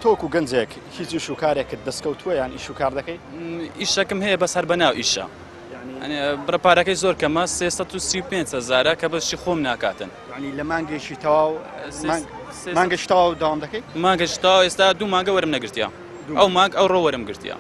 تۆکو گەنجێک هیچ ئیش و کارێکت دەستکەوتووە یان ئیش و کار دەکەی؟ ئیشەکەم هەیە بەس هەر بەناو ئیشە. بڕپارەکەی زۆر کەمە 335,000 کە بەشی خۆم ناکاتن. ینی لە مانگێکی تەواو مانگەشی تەواو داوام دەکەی؟ مانگەش تەواو ئێستا 2 مانگە وەرم نەگرتیا. ئەو مانگ ئەو ڕۆ وەرم گرتیا.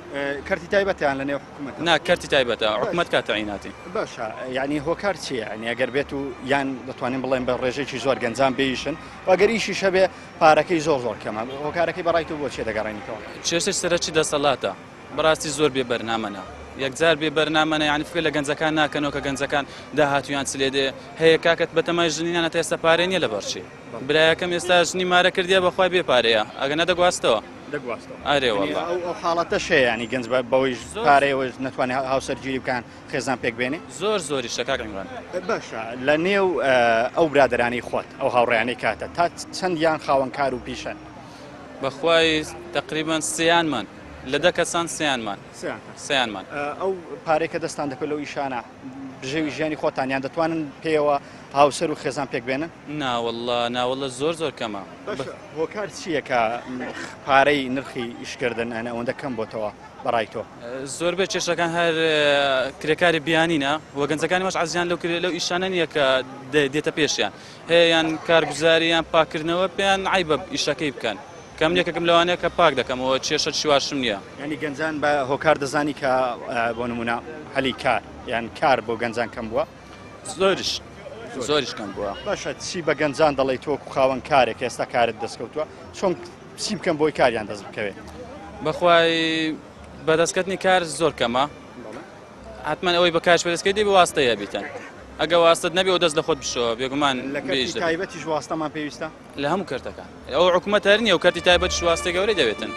کەرتی تایبەتیان لە نێو حکوومەت؟ نا کەرتی تایبەتە حکوومەت کاتە عیناتی. باشە یعنی هۆکار چییە؟ ینی ئەگەر بێت و یان دەتوانین بڵێن بە ڕێژێکی زۆر گەنجان بێیشن ئەگەر ئیشی شەبێ پارەکەی زۆر کەمە هۆکارەکەی بەڕای تۆ بۆ چێ دەگەڕێنیتەوە؟ چێشتش سەرەکی دەسەڵاتە بەڕاستی زۆر بێ بەرنامەنە. یەکجار بێ بەرنامەنە یعنی فکر لە گەنجەکان ناکەنەوە کە گەنجەکان داهاتویان چ لێدێ هەیە کاکەت بە تەمای ژنینانە تا ئێستا پارەی نییە لە بەرچی. برایەکەم ئێستا ژنی مارە کردیا بەخوای بێ پارەیە ئەگە نەدەگواستەوە. ئارێ وەڵڵا ئەو حاڵەتە شەیە ینی گەنج بەوەی پارەیەوە نەتوانێت هاوسەرگیری بکەن خێزان پێک بێنێ؟ زۆری شەکاک عیمران. باشە لە نێو ئەو برادرانی خۆت ئەو هاوڕێیانەی کاتە تا چەندیان خاوەنکار و پیشەن؟ بەخوای تقریبان سێیانمان لە 10 کەسان سێیانمان. ئەو پارێکە دەستان دەکەوت لەو ئیشانە بژێوی ژیانی خۆتانیان دەتوانن پێوە هاوسەر و خێزان پێک بێنن؟ ناوەڵڵا زۆر کەمە. هۆکار چییە کە پارەی نرخی ئیشکردن ئەوەندە کەم بۆتەوە بەڕای تۆ؟ زۆربەی کێشەکان هەر کرێکاری بیانینە وە گەنجەکانی مەش عەزیان لەو ئیشانە نییە کە دێتە پێشیان هەیە یان کارگوزاریان پاکردنەوە پێیان عیبە ئیشەکەی بکەن. کەم یەکەکەم لەوانەیە کە پاک دەکەمەوە کێشە شیواشم نییە. ینی گەنجان بە هۆکار دەزانی کە بۆ نمونە هەلی کار یان کار بۆ گەنجان کەم بووە؟ زۆریش کەم بووە. باشە چی بە گەنجان دەڵێیت تۆ خاوەن کارێک ئێستا کارت دەستکەوتووە چۆن چی بکەم بۆی کاریان دەست بکەوێت؟ بەخوای بەدەستکردنی کار زۆر کەمە حتمما ئەوەی بە کارش بەدەستکەی دێ بە واستەیە بیتەن ئەگە واستت نەبێ و دەست لە خۆت بشەوە بێگومان تایبەتیش واستەمان پێویستە؟ لە هەموو کەرتەکان ئەو حکوومەت هەر نییە و کەرتی تایبەتیش واستەی گەورەی دەوێتن.